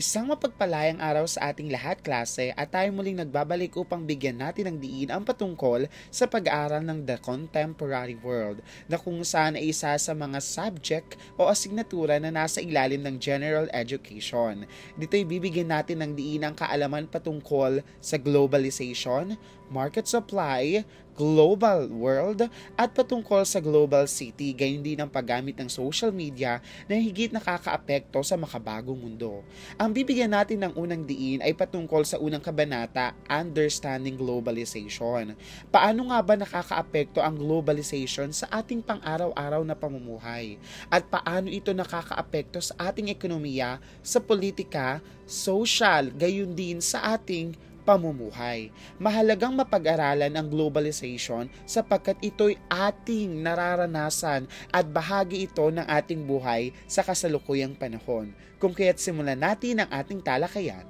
Isang mapagpalayang araw sa ating lahat, klase, at tayo muling nagbabalik upang bigyan natin ng diin ang patungkol sa pag-aaral ng The Contemporary World, na kung saan ay isa sa mga subject o asignatura na nasa ilalim ng General Education. Dito'y bibigyan natin ng diin ang kaalaman patungkol sa globalization, market supply, global world, at patungkol sa global city, gayon din ang paggamit ng social media na higit nakakaapekto sa makabagong mundo. Ang bibigyan natin ng unang diin ay patungkol sa unang kabanata, Understanding Globalization. Paano nga ba nakakaapekto ang globalization sa ating pang-araw-araw na pamumuhay? At paano ito nakakaapekto sa ating ekonomiya, sa politika, social, gayon din sa ating pamumuhay. Mahalagang mapag-aralan ang globalization sapagkat ito'y ating nararanasan at bahagi ito ng ating buhay sa kasalukuyang panahon. Kung kaya't simulan natin ang ating talakayan.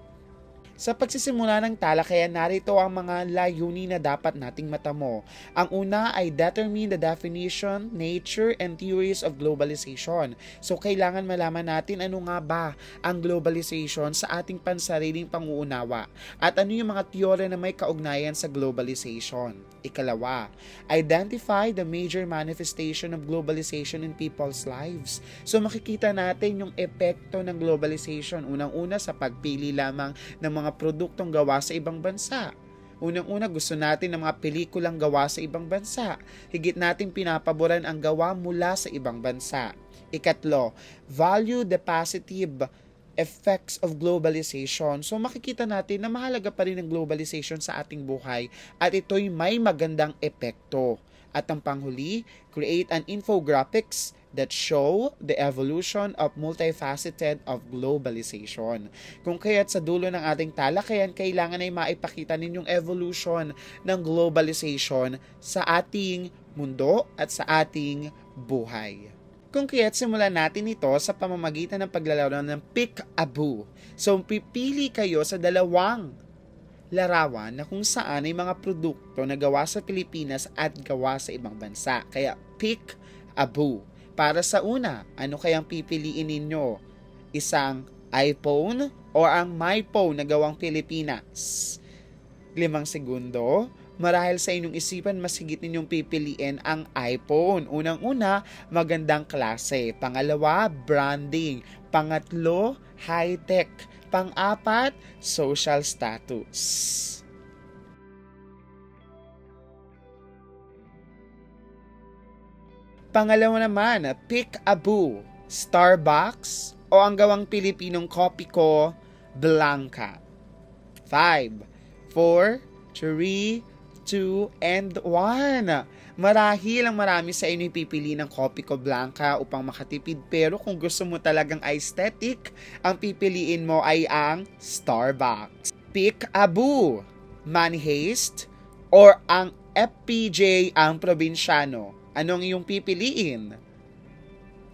Sa pagsisimula ng talakayan, narito ang mga layunin na dapat nating matamo. Ang una ay determine the definition, nature, and theories of globalization. So, kailangan malaman natin ano nga ba ang globalization sa ating pansariling panguunawa at ano yung mga teorya na may kaugnayan sa globalization. Ikalawa, identify the major manifestation of globalization in people's lives. So, makikita natin yung epekto ng globalization. Unang-una sa pagpili lamang ng mga produktong gawa sa ibang bansa. Unang-una, gusto natin ng mga pelikulang gawa sa ibang bansa. Higit nating pinapaboran ang gawa mula sa ibang bansa. Ikatlo, value the positive effects of globalization. So makikita natin na mahalaga pa rin ang globalization sa ating buhay at ito'y may magandang epekto. At ang panghuli, create an infographics that show the evolution of multifaceted of globalization. Kung kaya't sa dulo ng ating talakayan, kailangan ay maipakita ninyong evolution ng globalization sa ating mundo at sa ating buhay. Kung kaya't simulan natin ito sa pamamagitan ng paglalaro ng Peek-a-Boo. So pipili kayo sa dalawang larawan na kung saan ay mga produkto na gawa sa Pilipinas at gawa sa ibang bansa. Kaya Peek-a-Boo. Para sa una, ano kayang pipiliin ninyo? Isang iPhone o ang MyPhone na gawang Pilipinas? 5 segundo. Marahil sa inyong isipan, mas higit ninyong pipiliin ang iPhone. Unang-una, magandang klase. Pangalawa, branding. Pangatlo, high-tech. Pang-apat, social status. Pangalawa naman, Peek-a-Boo, Starbucks o ang gawang Pilipinong kopi ko, Blanca. 5, 4, 3, 2, and 1. Marahil ang marami sa inyo pipili ng kopi ko Blanca upang makatipid, pero kung gusto mo talagang aesthetic, ang pipiliin mo ay ang Starbucks. Peek-a-Boo, Money Heist or ang FPJ ang probinsyano? Anong iyong pipiliin?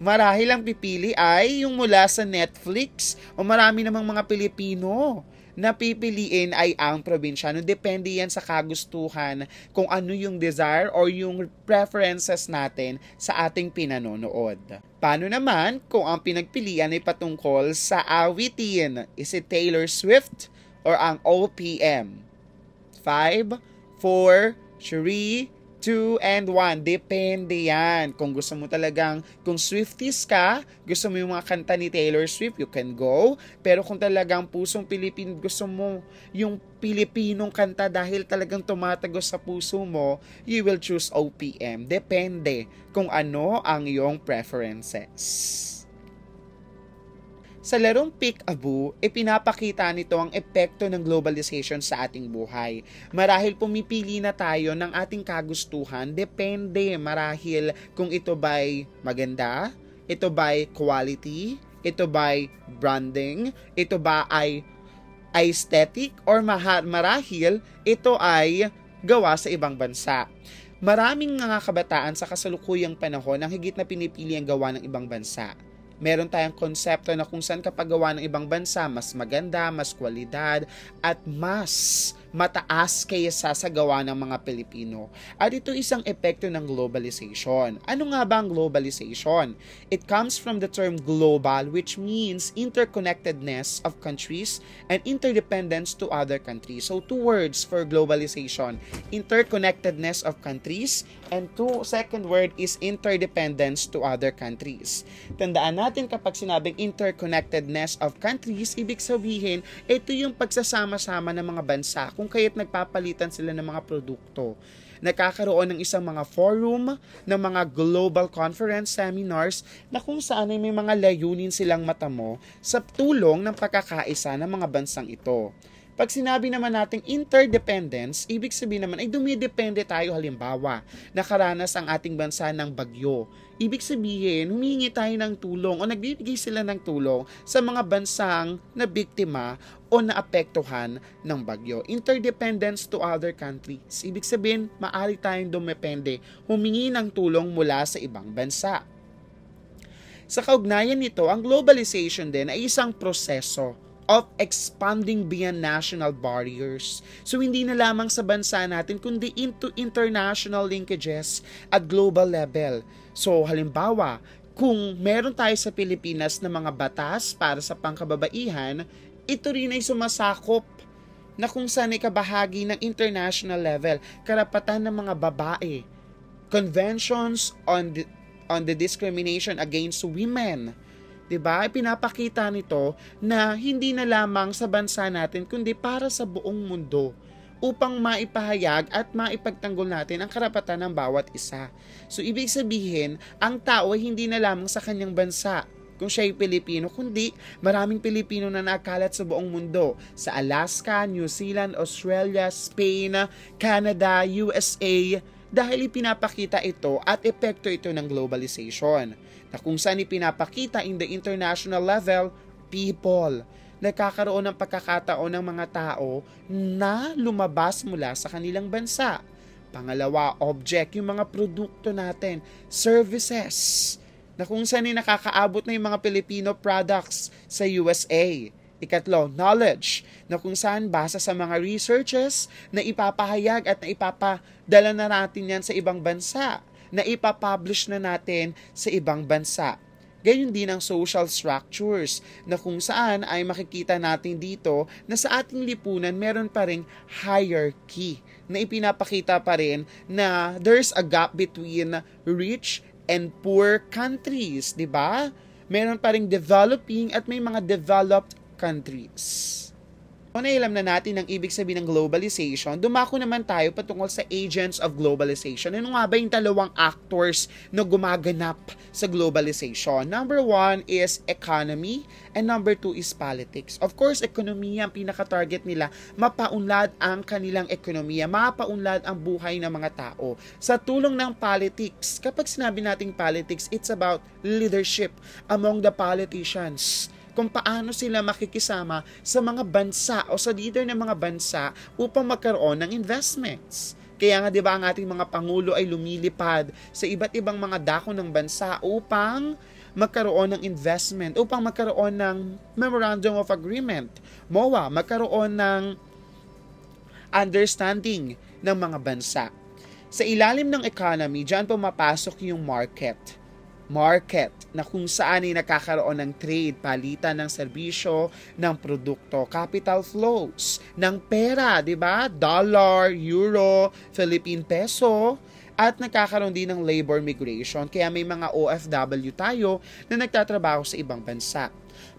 Marahil ang pipili ay yung mula sa Netflix o marami namang mga Pilipino na pipiliin ay ang probinsyano. Depende yan sa kagustuhan kung ano yung desire or yung preferences natin sa ating pinanonood. Paano naman kung ang pinagpilian ay patungkol sa awitin? Is it Taylor Swift or ang OPM? 5, 4, 3, 2, and 1. Depende yan. Kung gusto mo talagang, kung Swifties ka, gusto mo yung mga kanta ni Taylor Swift, you can go. Pero kung talagang pusong Pilipino, gusto mo yung Pilipinong kanta dahil talagang tumatagos sa puso mo, you will choose OPM. Depende kung ano ang iyong preferences. Sa larong Peek-a-Boo, ipinapakita nito ang epekto ng globalization sa ating buhay. Marahil pumipili na tayo ng ating kagustuhan, depende marahil kung ito ba'y maganda, ito ba'y quality, ito ba'y branding, ito ba ay aesthetic, or marahil ito ay gawa sa ibang bansa. Maraming mga kabataan sa kasalukuyang panahon ang higit na pinipili ang gawa ng ibang bansa. Meron tayong konsepto na kung saan kapag gawa ng ibang bansa, mas maganda, mas kwalidad, at mas mataas kaysa sa gawa ng mga Pilipino. At ito isang epekto ng globalization. Ano nga ba ang globalization? It comes from the term global, which means interconnectedness of countries and interdependence to other countries. So two words for globalization: interconnectedness of countries, and second word is interdependence to other countries. Tandaan natin, kapag sinabing interconnectedness of countries, ibig sabihin, ito yung pagsasama-sama ng mga bansa kung kaya't nagpapalitan sila ng mga produkto. Nagkakaroon ng isang mga forum, ng mga global conference seminars na kung saan ay may mga layunin silang matamo sa tulong ng pagkakaisa ng mga bansang ito. Pag sinabi naman nating interdependence, ibig sabihin naman ay dumidepende tayo. Halimbawa, nakaranas ang ating bansa ng bagyo. Ibig sabihin, humingi tayo ng tulong o nagbibigay sila ng tulong sa mga bansang na biktima o naapektuhan ng bagyo. Interdependence to other countries. Ibig sabihin, maaari tayong dumepende, humingi ng tulong mula sa ibang bansa. Sa kaugnayan nito, ang globalization din ay isang proseso of expanding beyond national barriers. So hindi na lamang sa bansa natin, kundi into international linkages at global level. So halimbawa, kung meron tayo sa Pilipinas na mga batas para sa pangkababaihan, ito rin ay sumasakop na kung saan ay kabahagi ng international level, karapatan ng mga babae, conventions on the discrimination against women. Diba? Pinapakita nito na hindi na lamang sa bansa natin kundi para sa buong mundo upang maipahayag at maipagtanggol natin ang karapatan ng bawat isa. So ibig sabihin, ang tao ay hindi na lamang sa kanyang bansa kung siya ay Pilipino, kundi maraming Pilipino na nakalat sa buong mundo. Sa Alaska, New Zealand, Australia, Spain, Canada, USA, dahil ipinapakita ito at epekto ito ng globalization. Na kung saan ipinapakita in the international level, people, nagkakaroon ng pagkakataon ng mga tao na lumabas mula sa kanilang bansa. Pangalawa, object, yung mga produkto natin, services, na kung saan nakakaabot na yung mga Filipino products sa USA. Ikatlo, knowledge, na kung saan basa sa mga researches na ipapahayag at na ipapadala na natin yan sa ibang bansa, na ipapublish na natin sa ibang bansa. Gayon din ang social structures, na kung saan ay makikita natin dito na sa ating lipunan meron pa ring hierarchy, na ipinapakita pa rin na there's a gap between rich and poor countries, di ba? Meron pa ring developing at may mga developed countries. Kung nailam na natin ang ibig sabihin ng globalization, dumako naman tayo patungkol sa agents of globalization. Ano nga ba yung dalawang actors na gumaganap sa globalization? Number 1 is economy and number 2 is politics. Of course, ekonomiya ang pinaka-target nila. Mapaunlad ang kanilang ekonomiya, mapaunlad ang buhay ng mga tao. Sa tulong ng politics, kapag sinabi nating politics, it's about leadership among the politicians, kung paano sila makikisama sa mga bansa o sa leader ng mga bansa upang magkaroon ng investments. Kaya nga 'di ba ang ating mga pangulo ay lumilipad sa iba't ibang mga dako ng bansa upang magkaroon ng investment, upang magkaroon ng Memorandum of Agreement, MOA, magkaroon ng understanding ng mga bansa. Sa ilalim ng economy, diyan pumapasok yung market, na kung saan ay nakakaroon ng trade, palitan ng serbisyo, ng produkto, capital flows, ng pera, di ba? Dollar, euro, Philippine peso, at nagkakaroon din ng labor migration. Kaya may mga OFW tayo na nagtatrabaho sa ibang bansa.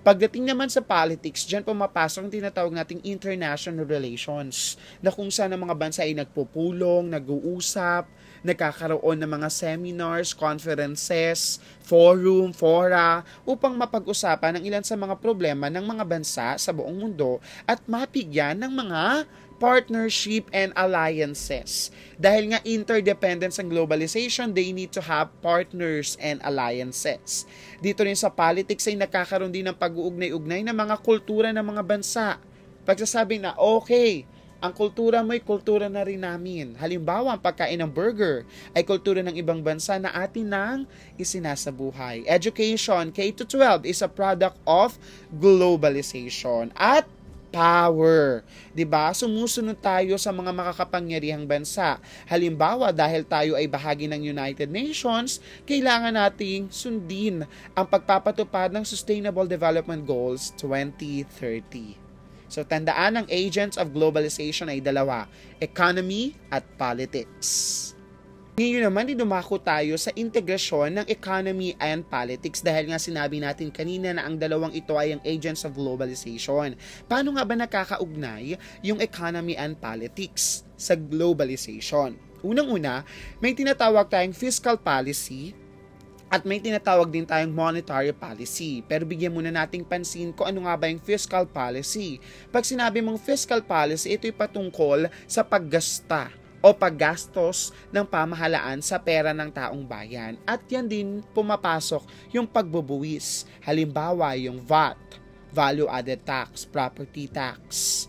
Pagdating naman sa politics, dyan pumapasok ang tinatawag nating international relations, na kung saan ang mga bansa ay nagpupulong, nag-uusap, nagkakaroon ng mga seminars, conferences, forum, fora, upang mapag-usapan ang ilan sa mga problema ng mga bansa sa buong mundo at mapigyan ng mga partnership and alliances. Dahil nga interdependence ang globalization, they need to have partners and alliances. Dito rin sa politics ay nakakaroon din ng pag-uugnay-ugnay ng mga kultura ng mga bansa. Pagsasabi na, okay, ang kultura mo'y kultura na rin namin. Halimbawa, ang pagkain ng burger ay kultura ng ibang bansa na atin nang isinasabuhay. Education, K-12 is a product of globalization. At power. 'Di ba? Sumusunod tayo sa mga makakapangyarihang bansa. Halimbawa, dahil tayo ay bahagi ng United Nations, kailangan nating sundin ang pagpapatupad ng Sustainable Development Goals 2030. So, tandaan, ang agents of globalization ay dalawa, economy at politics. Ngayon naman, dumako tayo sa integrasyon ng economy and politics dahil nga sinabi natin kanina na ang dalawang ito ay ang agents of globalization. Paano nga ba nakakaugnay yung economy and politics sa globalization? Unang-una, may tinatawag tayong fiscal policy at may tinatawag din tayong monetary policy. Pero bigyan muna nating pansin kung ano nga ba yung fiscal policy. Pag sinabi mong fiscal policy, ito'y patungkol sa paggasta o paggastos ng pamahalaan sa pera ng taong bayan. At yan din pumapasok yung pagbubuwis. Halimbawa, yung VAT, Value Added Tax, Property Tax,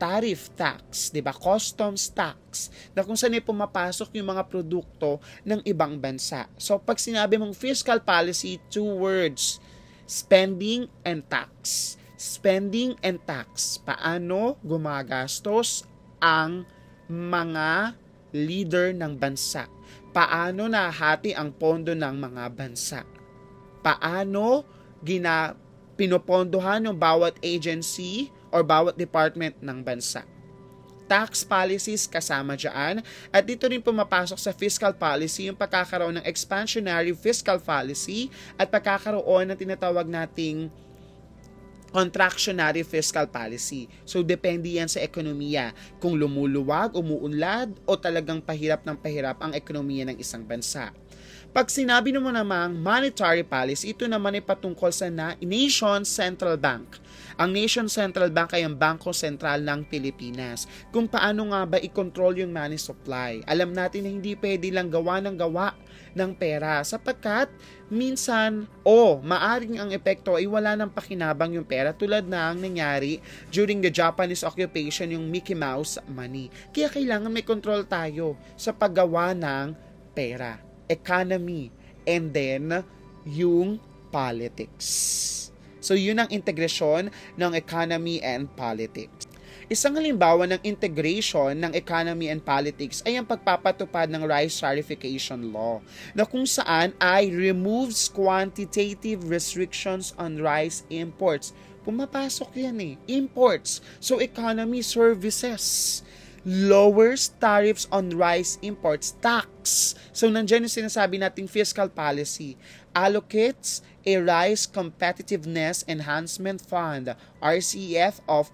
tariff tax, 'di ba? Customs tax, na kung saan ay pumapasok yung mga produkto ng ibang bansa. So, pag sinabi mong fiscal policy, two words, spending and tax. Spending and tax. Paano gumagastos ang mga leader ng bansa? Paano nahati ang pondo ng mga bansa? Paano pinopondohan yung bawat agency or bawat department ng bansa? Tax policies kasama dyan. At dito rin pumapasok sa fiscal policy yung pagkakaroon ng expansionary fiscal policy at pagkakaroon ng tinatawag nating contractionary fiscal policy. So, depende yan sa ekonomiya. Kung lumuluwag, umuunlad, o talagang pahirap ng pahirap ang ekonomiya ng isang bansa. Pag sinabi mo namang monetary policy, ito naman ay patungkol sa Nation Central Bank. Ang Nation Central Bank ay ang Bangko Sentral ng Pilipinas. Kung paano nga ba i-control yung money supply. Alam natin na hindi pwede lang gawa ng pera sapagkat minsan maaring ang epekto ay wala nang pakinabang yung pera tulad ng nangyari during the Japanese occupation, yung Mickey Mouse money. Kaya kailangan may control tayo sa paggawa ng pera, economy, and then yung politics. So, yun ang integrasyon ng economy and politics. Isang halimbawa ng integration ng economy and politics ay ang pagpapatupad ng Rice Tarification Law na kung saan ay removes quantitative restrictions on rice imports. Pumapasok yan imports. So, economy, services, lowers tariffs on rice imports, tax. So, nandyan yung sinasabi nating fiscal policy. Allocates a Rice Competitiveness Enhancement Fund, RCEF, of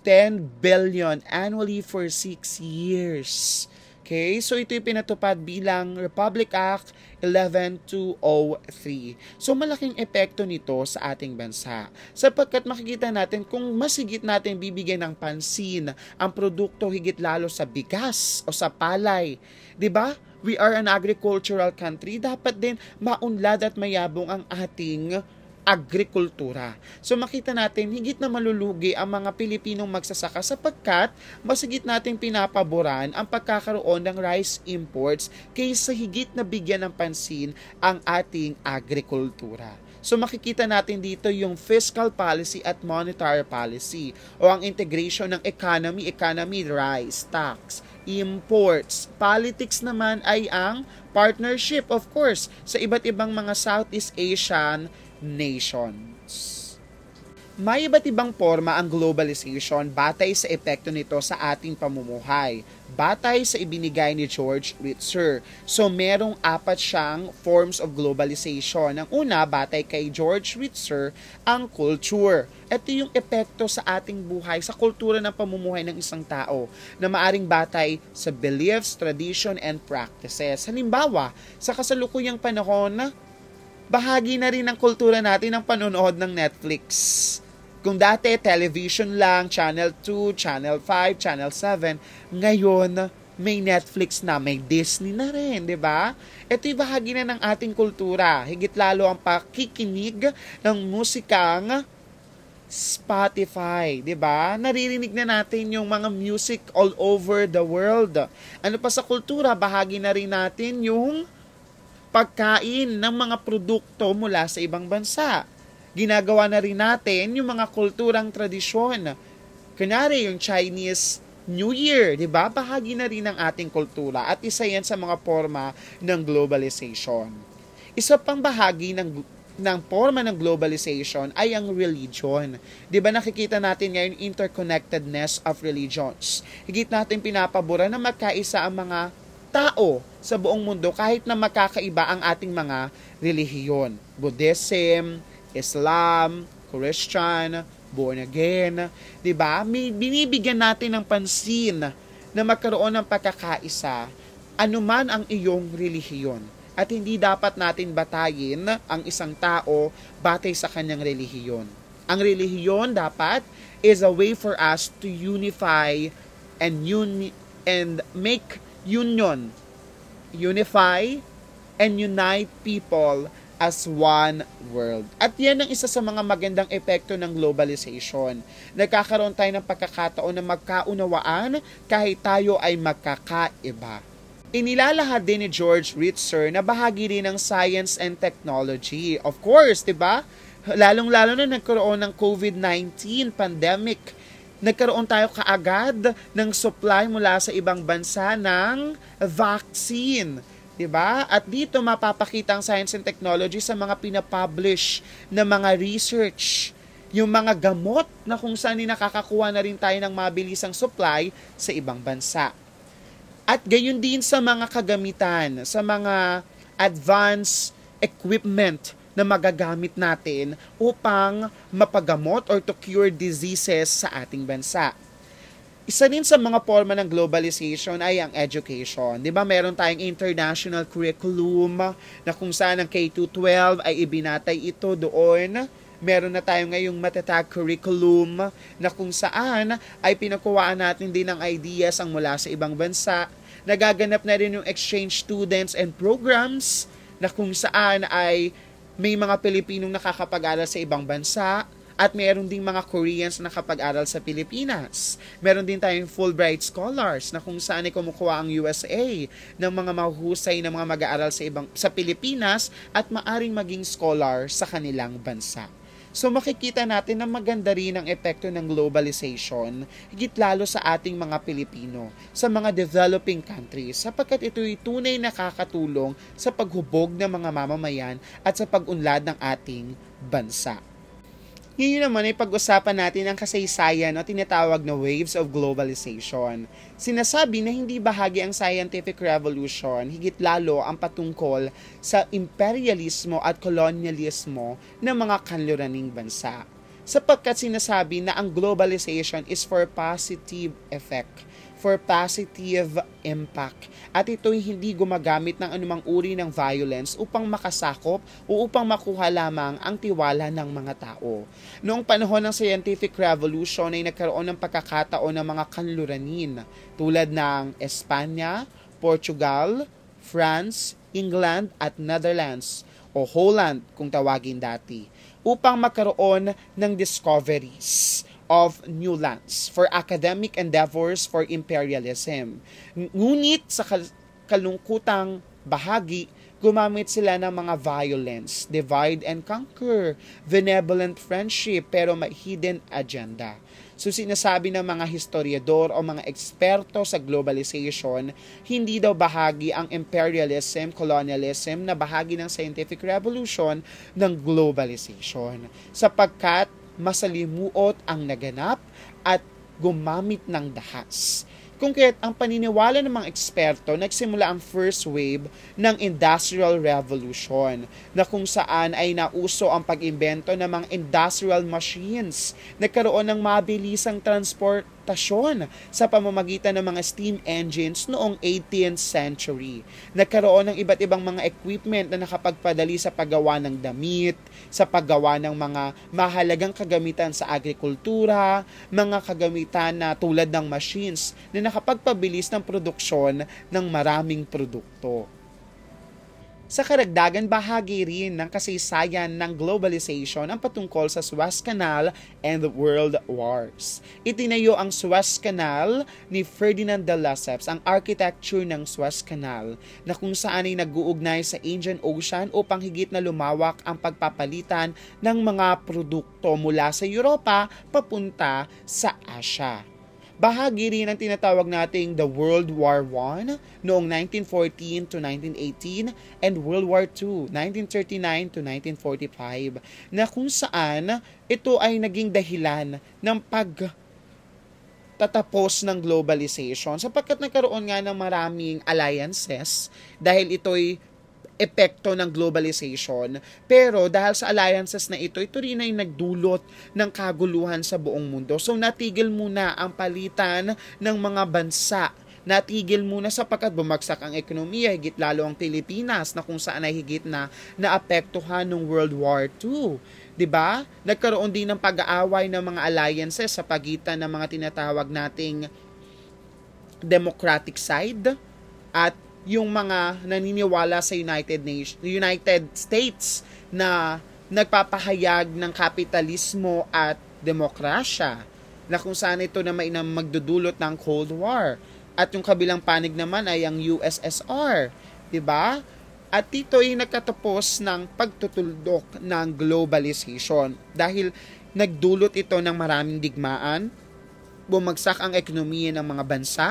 10 billion annually for 6 years. Okay? So, ito yung pinatupad bilang Republic Act 11203. So, malaking epekto nito sa ating bansa. Sapagkat makikita natin kung masigit natin bibigyan ng pansin ang produkto higit lalo sa bigas o sa palay. 'Di ba? We are an agricultural country. Dapat din maunlad at mayabong ang ating agrikultura. So makita natin, higit na malulugi ang mga Pilipinong magsasaka sapagkat masigit natin pinapaboran ang pagkakaroon ng rice imports kaysa higit na bigyan ng pansin ang ating agrikultura. So makikita natin dito yung fiscal policy at monetary policy o ang integration ng economy, rice, tax, imports. Politics naman ay ang partnership, of course, sa iba't ibang mga Southeast Asian nations. May iba't ibang forma ang globalization batay sa epekto nito sa ating pamumuhay. Batay sa ibinigay ni George Ritzer. So, merong 4 siyang forms of globalization. Ang una, batay kay George Ritzer, ang culture. Ito yung epekto sa ating buhay, sa kultura ng pamumuhay ng isang tao na maaring batay sa beliefs, tradition, and practices. Halimbawa, sa kasalukuyang panahon, bahagi na rin ng kultura natin ang panonood ng Netflix. Kung dati, television lang, Channel 2, Channel 5, Channel 7, ngayon, may Netflix na, may Disney na rin, di ba? Ito'y bahagi na ng ating kultura. Higit lalo ang pakikinig ng musikang Spotify, di ba? Naririnig na natin yung mga music all over the world. Ano pa sa kultura, bahagi na rin natin yung pagkain ng mga produkto mula sa ibang bansa. ginagawa na rin natin yung mga kulturang tradisyon. Kunwari, yung Chinese New Year, di ba? Bahagi na rin ng ating kultura at isa yan sa mga forma ng globalization. Isa pang bahagi ng forma ng globalization ay ang religion. Di ba nakikita natin ngayon interconnectedness of religions? Higit natin pinapabura na magkaisa ang mga tao sa buong mundo kahit na magkakaiba ang ating mga relihiyon. Buddhism, Islam, Christian, born again, 'di ba? May binibigyan natin ng pansin na magkaroon ng pagkakaisa anuman ang iyong relihiyon. At hindi dapat natin batayin ang isang tao batay sa kanyang relihiyon. Ang relihiyon dapat is a way for us to unify and make union. Unify and unite people as one world. At yan ang isa sa mga magandang epekto ng globalization. Nagkakaroon tayo ng pagkakataon na magkaunawaan kahit tayo ay magkakaiba. Inilalahad din ni George Ritzer na bahagi rin ng science and technology. Of course, di ba? Lalong-lalo na nagkaroon ng COVID-19 pandemic. Nagkaroon tayo kaagad ng supply mula sa ibang bansa ng vaccine. Diba? At dito mapapakita ang science and technology sa mga pinapublish na mga research. Yung mga gamot na kung saan nakakakuha na rin tayo ng mabilisang supply sa ibang bansa. At gayon din sa mga kagamitan, sa mga advanced equipment na magagamit natin upang mapagamot or to cure diseases sa ating bansa. Isa din sa mga forma ng globalization ay ang education. Di ba meron tayong international curriculum na kung saan ang K-12 ay ibinatay ito doon. Meron na tayo ngayong matatag curriculum na kung saan ay pinakuwaan natin din ng ideas ang mula sa ibang bansa. Nagaganap na rin yung exchange students and programs na kung saan ay may mga Pilipinong nakakapag-aral sa ibang bansa. At meron ding mga Koreans na nakapag-aral sa Pilipinas. Meron din tayong Fulbright Scholars na kung saan ay kumukuha ang USA ng mga mahuhusay na mga mag-aaral sa Pilipinas at maaring maging scholar sa kanilang bansa. So makikita natin na maganda rin ang epekto ng globalization, higit lalo sa ating mga Pilipino, sa mga developing countries, sapagkat ito'y tunay nakakatulong sa paghubog ng mga mamamayan at sa pag-unlad ng ating bansa. Ngayon naman ay pag-usapan natin ang kasaysayan o tinatawag na waves of globalization. Sinasabi na hindi bahagi ang scientific revolution, higit lalo ang patungkol sa imperialismo at kolonyalismo ng mga kanluraning bansa. Sapagkat sinasabi na ang globalization is for positive effect, for positive impact. At ito'y hindi gumagamit ng anumang uri ng violence upang makasakop o upang makuha lamang ang tiwala ng mga tao. Noong panahon ng scientific revolution ay nagkaroon ng pagkakataon ng mga kanluranin tulad ng Espanya, Portugal, France, England at Netherlands o Holland kung tawagin dati upang magkaroon ng discoveries of new lands for academic endeavors for imperialism. Ngunit sa kalungkutang bahagi, gumamit sila ng mga violence, divide and conquer, benevolent friendship, pero may hidden agenda. So sinasabi ng mga historiador o mga eksperto sa globalization, hindi daw bahagi ang imperialism, colonialism na bahagi ng scientific revolution ng globalization. Sapagkat masalimuot ang naganap at gumamit ng dahas. Kung kaya't ang paniniwala ng mga eksperto, nagsimula ang first wave ng Industrial Revolution na kung saan ay nauso ang pag-imbento ng mga industrial machines. Nagkaroon ng mabilisang transportasyon sa pamamagitan ng mga steam engines noong 18th century. Nagkaroon ng iba't ibang mga equipment na nakapagpadali sa paggawa ng damit, sa paggawa ng mga mahalagang kagamitan sa agrikultura, mga kagamitan na tulad ng machines na nakapagpabilis ng produksyon ng maraming produkto. Sa karagdagan, bahagi rin ng kasaysayan ng globalization ang patungkol sa Suez Canal and World Wars. Itinayo ang Suez Canal ni Ferdinand de Lesseps, ang architecture ng Suez Canal, na kung saan ay nag-uugnay sa Indian Ocean upang higit na lumawak ang pagpapalitan ng mga produkto mula sa Europa papunta sa Asia. Bahagi rin ang tinatawag nating the World War I noong 1914 to 1918 and World War II, 1939 to 1945, na kung saan ito ay naging dahilan ng pagtatapos ng globalization sapagkat nagkaroon nga ng maraming alliances dahil ito'y epekto ng globalization. Pero dahil sa alliances na ito rin ay nagdulot ng kaguluhan sa buong mundo. So natigil muna ang palitan ng mga bansa. Natigil muna sapagkat bumagsak ang ekonomiya, higit lalo ang Pilipinas na kung saan ay higit na naapektuhan ng World War II. 'Di ba? Nagkaroon din ng pag-aaway ng mga alliances sa pagitan ng mga tinatawag nating democratic side at yung mga naniniwala sa United States na nagpapahayag ng kapitalismo at demokrasya, na kung saan ito na magdudulot ng Cold War. At yung kabilang panig naman ay ang USSR, 'di ba? At ito ay nagtatapos ng pagtutuldok ng globalization dahil nagdulot ito ng maraming digmaan, bumagsak ang ekonomiya ng mga bansa,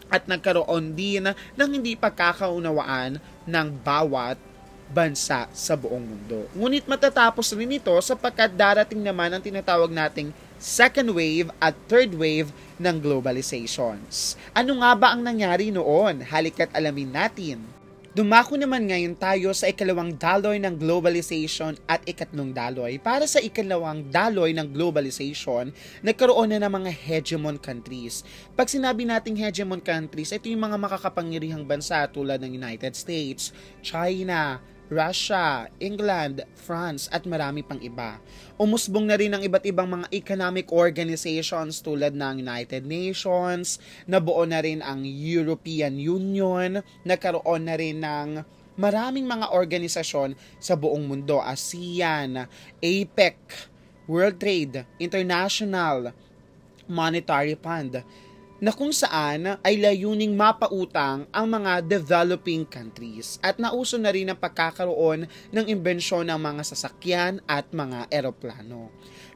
at nagkaroon din ng hindi pagkakaunawaan ng bawat bansa sa buong mundo. Ngunit matatapos rin ito sapagkat darating naman ang tinatawag nating second wave at third wave ng globalizations. Ano nga ba ang nangyari noon? Halika't alamin natin. Dumako naman ngayon tayo sa ikalawang daloy ng globalization at ikatlong daloy. Para sa ikalawang daloy ng globalization, nagkaroon na ng mga hegemon countries. Pag sinabi nating hegemon countries, ito yung mga makakapangyarihang bansa tulad ng United States, China, Russia, England, France, at marami pang iba. Umusbong na rin ang iba't ibang mga economic organizations tulad ng United Nations, nabuo na rin ang European Union, nagkaroon na rin ng maraming mga organisasyon sa buong mundo, ASEAN, APEC, World Trade, International Monetary Fund, na kung saan ay layuning mapautang ang mga developing countries at nauso na rin ang pagkakaroon ng imbensyon ng mga sasakyan at mga eroplano.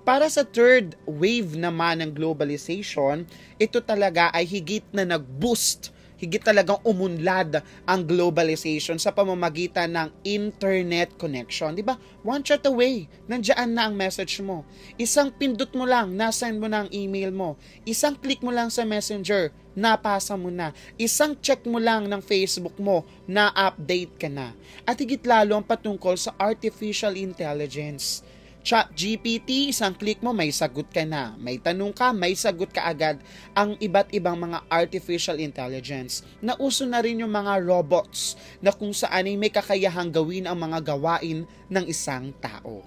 Para sa third wave naman ng globalization, ito talaga ay higit na nag-boost, higit talagang umunlad ang globalization sa pamamagitan ng internet connection. Di ba? One chat away, nandiyan na ang message mo. Isang pindot mo lang, nasend mo na ang email mo. Isang click mo lang sa messenger, napasa mo na. Isang check mo lang ng Facebook mo, na-update ka na. At higit lalo ang patungkol sa artificial intelligence. ChatGPT, isang click mo, may sagot ka na. May tanong ka, may sagot ka agad. Ang iba't ibang mga artificial intelligence. Nauso na rin yung mga robots na kung saan ay may kakayahang gawin ang mga gawain ng isang tao.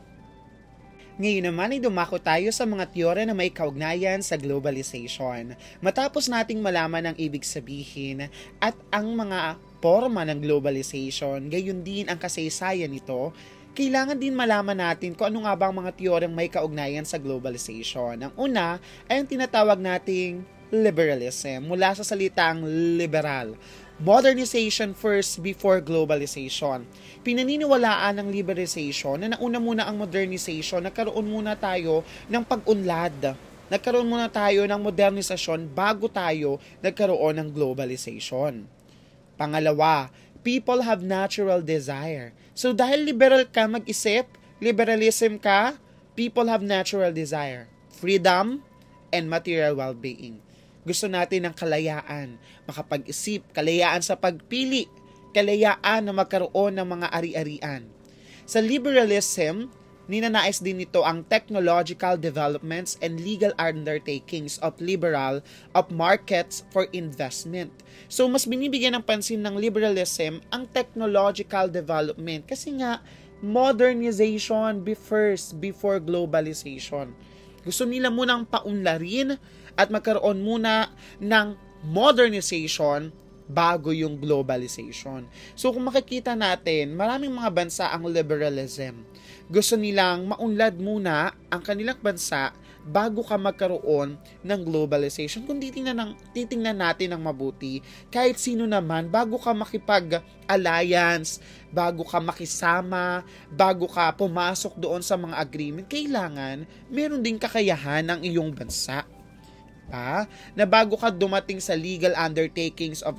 Ngayon naman ay dumako tayo sa mga teorya na may kaugnayan sa globalization. Matapos nating malaman ang ibig sabihin at ang mga forma ng globalization, gayon din ang kasaysayan nito, kailangan din malaman natin kung ano nga ba ang mga teoryang may kaugnayan sa globalization. Ang una ay ang tinatawag nating liberalism, mula sa salitang liberal. Modernization first before globalization. Pinaniniwalaan ng liberalization na nauna muna ang modernization, nagkaroon muna tayo ng pag-unlad. Nagkaroon muna tayo ng modernisasyon bago tayo nagkaroon ng globalization. Pangalawa, people have natural desire. So dahil liberal ka mag-isip, liberalism ka, people have natural desire, freedom, and material well-being. Gusto natin ng kalayaan, makapag-isip, kalayaan sa pagpili, kalayaan na magkaroon ng mga ari-arian. Sa liberalism, ninanais din nito ang technological developments and legal undertakings of markets for investment. So, mas binibigyan ng pansin ng liberalism ang technological development kasi nga, modernization first before globalization. Gusto nila munang paunlarin at magkaroon muna ng modernization bago yung globalization. So kung makikita natin, maraming mga bansa ang liberalism. Gusto nilang maunlad muna ang kanilang bansa bago ka magkaroon ng globalization. Kung titingnan natin ng mabuti, kahit sino naman, bago ka makipag-alliance, bago ka makisama, bago ka pumasok doon sa mga agreement, kailangan meron din kakayahan ng iyong bansa. Na bago ka dumating sa legal undertakings of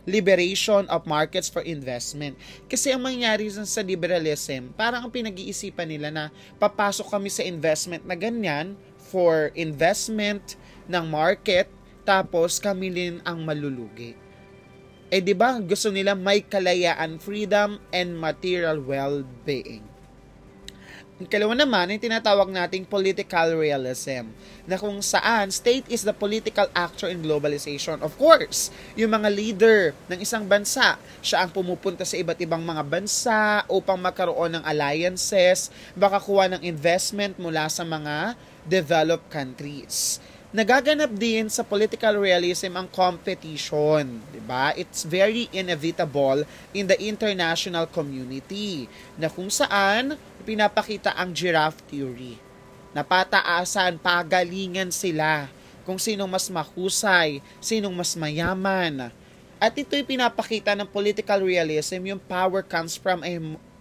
liberation of markets for investment. Kasi ang mangyari sa liberalism, parang ang pinag-iisipan nila na papasok kami sa investment na ganyan for investment ng market, tapos kami din ang malulugi. Di ba gusto nila may kalayaan, freedom, and material well-being. Ang kalawa naman ay tinatawag nating political realism, na kung saan state is the political actor in globalization. Of course, yung mga leader ng isang bansa, siya ang pumupunta sa iba't ibang mga bansa upang magkaroon ng alliances, makakuha ng investment mula sa mga developed countries. Nagaganap din sa political realism ang competition, di ba? It's very inevitable in the international community, na kung saan pinapakita ang giraffe theory. Napataasan, pagalingan sila kung sinong mas mahusay, sinong mas mayaman. At ito'y pinapakita ng political realism, yung power comes from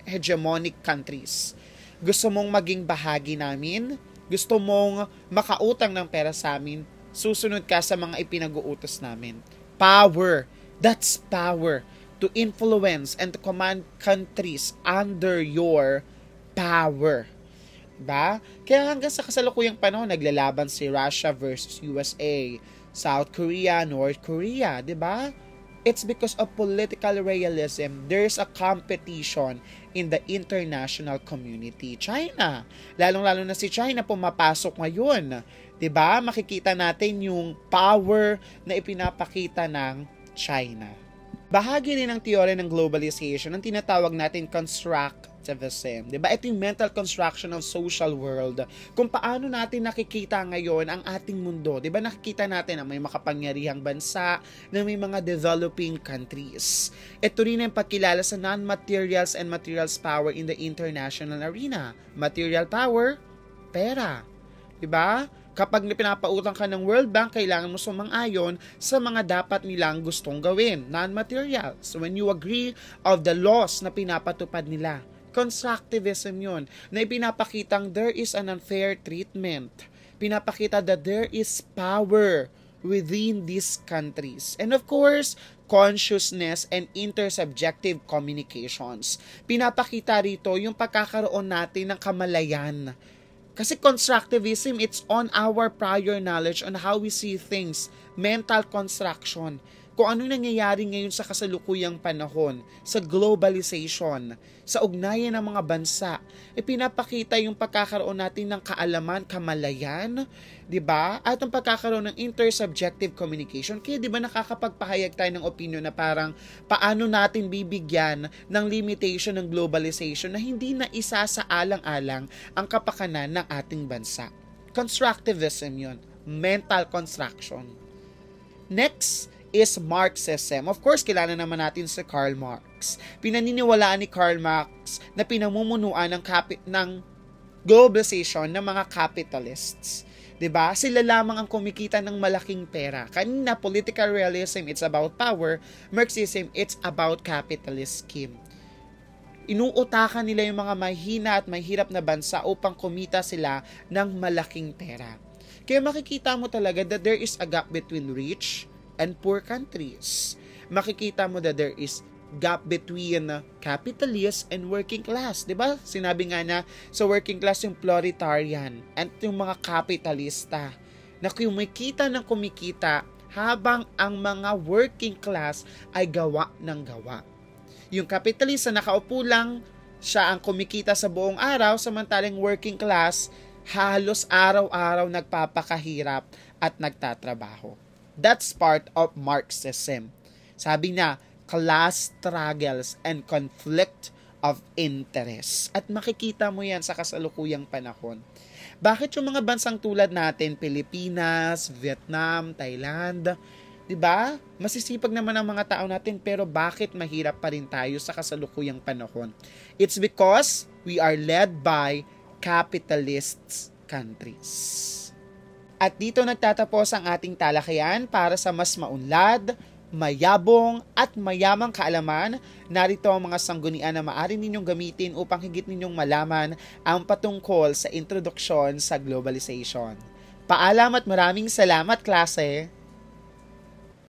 hegemonic countries. Gusto mong maging bahagi namin? Gusto mong makautang ng pera sa amin? Susunod ka sa mga ipinag-uutos namin. Power. That's power. To influence and to command countries under your power. Diba? Kaya hanggang sa kasalukuyang panahon, naglalaban si Russia versus USA, South Korea, North Korea. Diba? It's because of political realism. There's a competition in the international community. China, lalong-lalo na si China pumapasok ngayon. 'Di ba? Makikita natin yung power na ipinapakita ng China. Bahagi rin ng teorya ng globalization ang tinatawag natin constructivism. 'Di ba? Ito yung mental construction of social world. Kung paano natin nakikita ngayon ang ating mundo. 'Di ba? Nakikita natin na may makapangyarihang bansa, na may mga developing countries. Ito rin ang pagkilala sa non-materials and materials power in the international arena. Material power, pera. 'Di ba? Kapag pinapautang ka ng World Bank, kailangan mo sumang-ayon sa mga dapat nilang gustong gawin, non-materials. When you agree of the laws na pinapatupad nila. Constructivism yun, na ipinapakitang there is an unfair treatment. Pinapakita that there is power within these countries. And of course, consciousness and intersubjective communications. Pinapakita rito yung pagkakaroon natin ng kamalayan. Kasi constructivism, it's on our prior knowledge on how we see things, mental construction. Kung ano nangyayari ngayon sa kasalukuyang panahon, sa globalization, sa ugnayan ng mga bansa, pinapakita yung pagkakaroon natin ng kaalaman, kamalayan, di ba? At ang pagkakaroon ng intersubjective communication. Kaya di ba nakakapagpahayag tayo ng opinion na parang paano natin bibigyan ng limitation ng globalization na hindi na isa sa alang-alang ang kapakanan ng ating bansa. Constructivism yun. Mental construction. Next is Marxism. Of course, kilala naman natin si Karl Marx. Pinaniniwalaan ni Karl Marx na pinamumunuan ng globalization ng mga capitalists. 'Di ba? Sila lamang ang kumikita ng malaking pera. Kanina, political realism, it's about power. Marxism, it's about capitalist scheme. Inuutakan nila yung mga mahina at mahirap na bansa upang kumita sila ng malaking pera. Kaya makikita mo talaga that there is a gap between rich and poor countries. Makikita mo that there is gap between capitalist and working class. Diba? Sinabi nga na sa working class yung proletarian and yung mga kapitalista na kumikita ng kumikita habang ang mga working class ay gawa ng gawa. Yung kapitalista nakaupo lang, siya ang kumikita sa buong araw, samantalang working class halos araw-araw nagpapakahirap at nagtatrabaho. That's part of Marxism. Sabi niya, class struggles and conflict of interest. At makikita mo yan sa kasalukuyang panahon. Bakit yung mga bansang tulad natin, Pilipinas, Vietnam, Thailand, 'Diba? Masisipag naman ang mga tao natin pero bakit mahirap pa rin tayo sa kasalukuyang panahon? It's because we are led by capitalist countries. At dito nagtatapos ang ating talakayan. Para sa mas maunlad, mayabong at mayamang kaalaman, narito ang mga sanggunian na maaari ninyong gamitin upang higit ninyong malaman ang patungkol sa introduksyon sa globalization. Paalam at maraming salamat, klase!